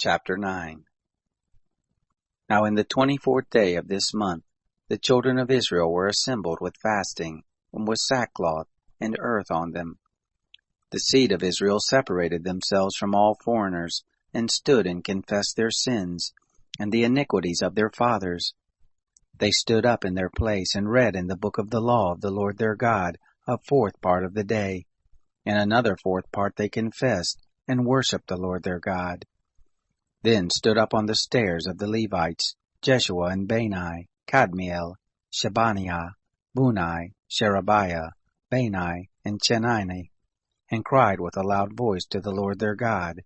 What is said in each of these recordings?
Chapter 9. Now in the 24th day of this month, the children of Israel were assembled with fasting, and with sackcloth and earth on them. The seed of Israel separated themselves from all foreigners, and stood and confessed their sins, and the iniquities of their fathers. They stood up in their place, and read in the book of the law of the Lord their God a fourth part of the day. In another fourth part they confessed, and worshipped the Lord their God. Then stood up on the stairs of the Levites Jeshua and Bani, Kadmiel, Shebaniah, Bunai, Sherebiah, Bani, and Chenani, and cried with a loud voice to the Lord their God.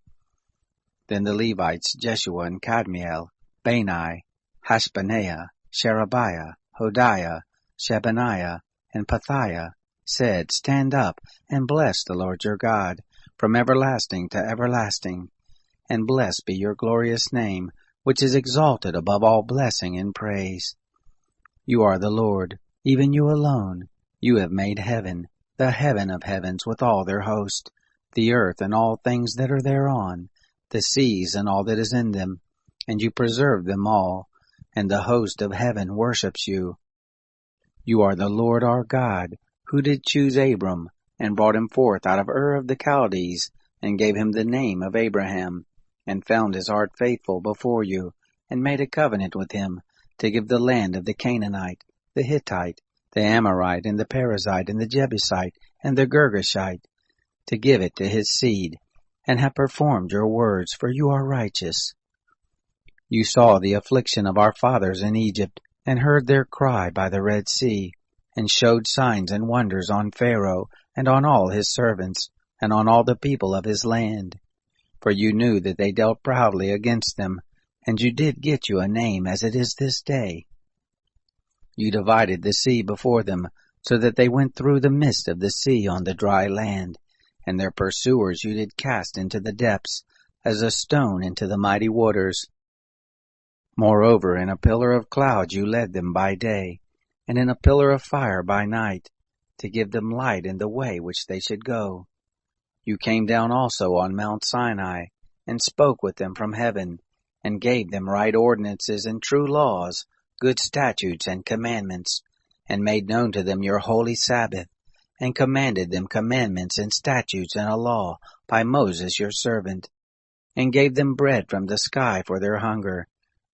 Then the Levites Jeshua and Kadmiel, Bani, Hashbaniah, Sherebiah, Hodiah, Shebaniah, and Pethiah said, Stand up, and bless the Lord your God, from everlasting to everlasting. And blessed be your glorious name, which is exalted above all blessing and praise. You are the Lord, even you alone. You have made heaven, the heaven of heavens with all their host, the earth and all things that are thereon, the seas and all that is in them, and you preserve them all, and the host of heaven worships you. You are the Lord our God, who did choose Abram, and brought him forth out of Ur of the Chaldees, and gave him the name of Abraham, and found his heart faithful before you, and made a covenant with him, to give the land of the Canaanite, the Hittite, the Amorite, and the Perizzite, and the Jebusite, and the Girgashite, to give it to his seed, and have performed your words, for you are righteous. You saw the affliction of our fathers in Egypt, and heard their cry by the Red Sea, and showed signs and wonders on Pharaoh, and on all his servants, and on all the people of his land. For you knew that they dealt proudly against them, and you did get you a name as it is this day. You divided the sea before them, so that they went through the midst of the sea on the dry land, and their pursuers you did cast into the depths, as a stone into the mighty waters. Moreover, in a pillar of cloud you led them by day, and in a pillar of fire by night, to give them light in the way which they should go. You came down also on Mount Sinai, and spoke with them from heaven, and gave them right ordinances and true laws, good statutes and commandments, and made known to them your holy Sabbath, and commanded them commandments and statutes and a law by Moses your servant, and gave them bread from the sky for their hunger,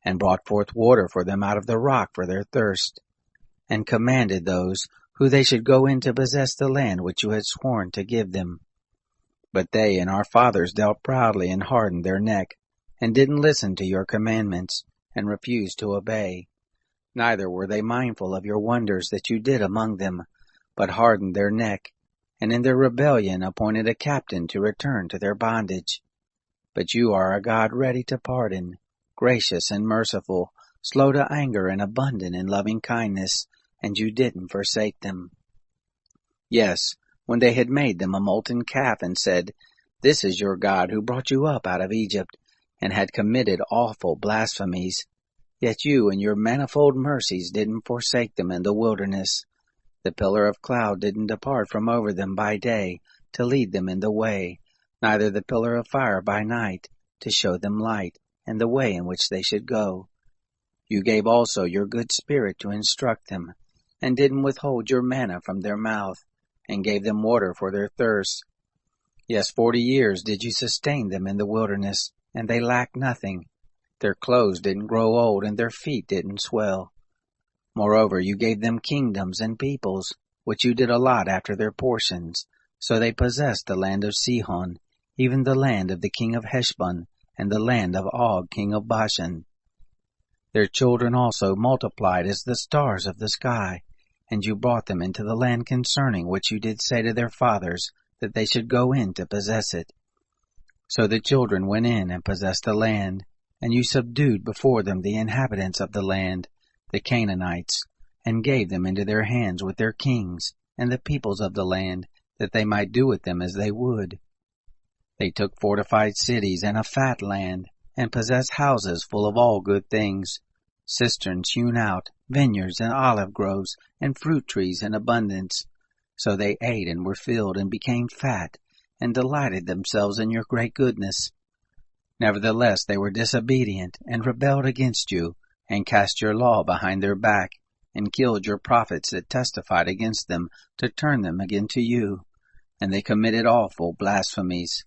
and brought forth water for them out of the rock for their thirst, and commanded those who they should go in to possess the land which you had sworn to give them. But they and our fathers dealt proudly and hardened their neck, and didn't listen to your commandments, and refused to obey. Neither were they mindful of your wonders that you did among them, but hardened their neck, and in their rebellion appointed a captain to return to their bondage. But you are a God ready to pardon, gracious and merciful, slow to anger and abundant in loving kindness, and you didn't forsake them. Yes, when they had made them a molten calf and said, This is your God who brought you up out of Egypt, and had committed awful blasphemies, yet you in your manifold mercies didn't forsake them in the wilderness. The pillar of cloud didn't depart from over them by day, to lead them in the way, neither the pillar of fire by night, to show them light, and the way in which they should go. You gave also your good spirit to instruct them, and didn't withhold your manna from their mouth, and gave them water for their thirst. Yes, 40 years did you sustain them in the wilderness, and they lacked nothing. Their clothes didn't grow old, and their feet didn't swell. Moreover, you gave them kingdoms and peoples, which you did allot after their portions. So they possessed the land of Sihon, even the land of the king of Heshbon, and the land of Og king of Bashan. Their children also multiplied as the stars of the sky, and you brought them into the land concerning which you did say to their fathers, that they should go in to possess it. So the children went in and possessed the land, and you subdued before them the inhabitants of the land, the Canaanites, and gave them into their hands with their kings, and the peoples of the land, that they might do with them as they would. They took fortified cities and a fat land, and possessed houses full of all good things, cisterns hewn out, vineyards and olive groves, and fruit trees in abundance. So they ate and were filled and became fat, and delighted themselves in your great goodness. Nevertheless they were disobedient, and rebelled against you, and cast your law behind their back, and killed your prophets that testified against them, to turn them again to you. And they committed awful blasphemies.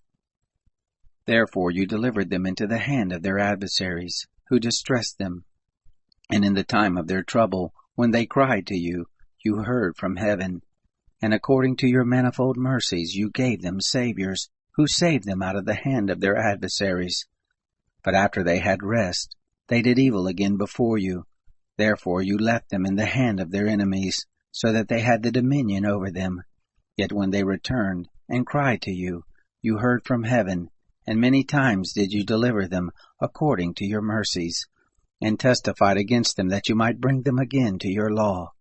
Therefore you delivered them into the hand of their adversaries, who distressed them. And in the time of their trouble, when they cried to you, you heard from heaven. And according to your manifold mercies you gave them saviors, who saved them out of the hand of their adversaries. But after they had rest, they did evil again before you. Therefore you left them in the hand of their enemies, so that they had the dominion over them. Yet when they returned and cried to you, you heard from heaven, and many times did you deliver them according to your mercies, and testified against them that you might bring them again to your law.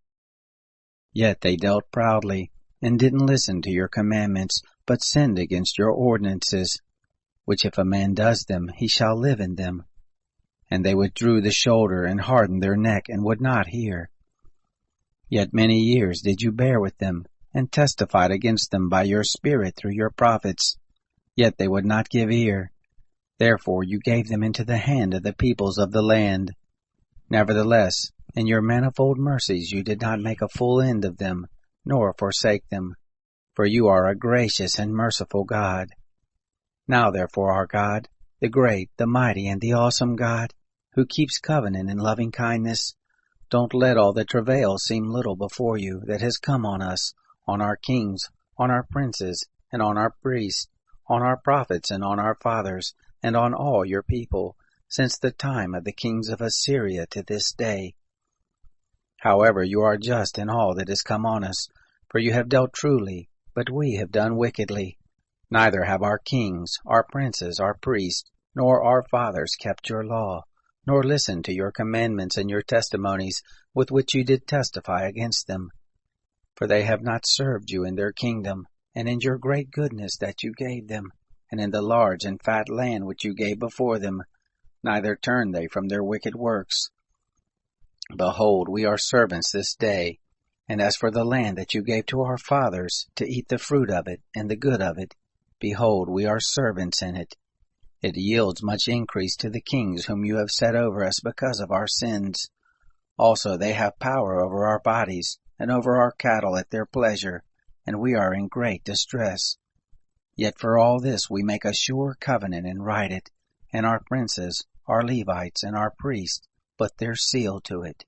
Yet they dealt proudly, and didn't listen to your commandments, but sinned against your ordinances, which if a man does them, he shall live in them. And they withdrew the shoulder, and hardened their neck, and would not hear. Yet many years did you bear with them, and testified against them by your Spirit through your prophets. Yet they would not give ear. Therefore you gave them into the hand of the peoples of the land. Nevertheless, in your manifold mercies you did not make a full end of them, nor forsake them. For you are a gracious and merciful God. Now therefore our God, the great, the mighty, and the awesome God, who keeps covenant in loving kindness, don't let all the travail seem little before you that has come on us, on our kings, on our princes, and on our priests, on our prophets, and on our fathers, and on all your people, since the time of the kings of Assyria to this day. However, you are just in all that has come on us, for you have dealt truly, but we have done wickedly. Neither have our kings, our princes, our priests, nor our fathers kept your law, nor listened to your commandments and your testimonies with which you did testify against them. For they have not served you in their kingdom, and in your great goodness that you gave them, and in the large and fat land which you gave before them, neither turned they from their wicked works. Behold, we are servants this day, and as for the land that you gave to our fathers, to eat the fruit of it and the good of it, behold, we are servants in it. It yields much increase to the kings whom you have set over us because of our sins. Also they have power over our bodies, and over our cattle at their pleasure, and we are in great distress. Yet for all this we make a sure covenant and write it, and our princes, our Levites, and our priests put their seal to it.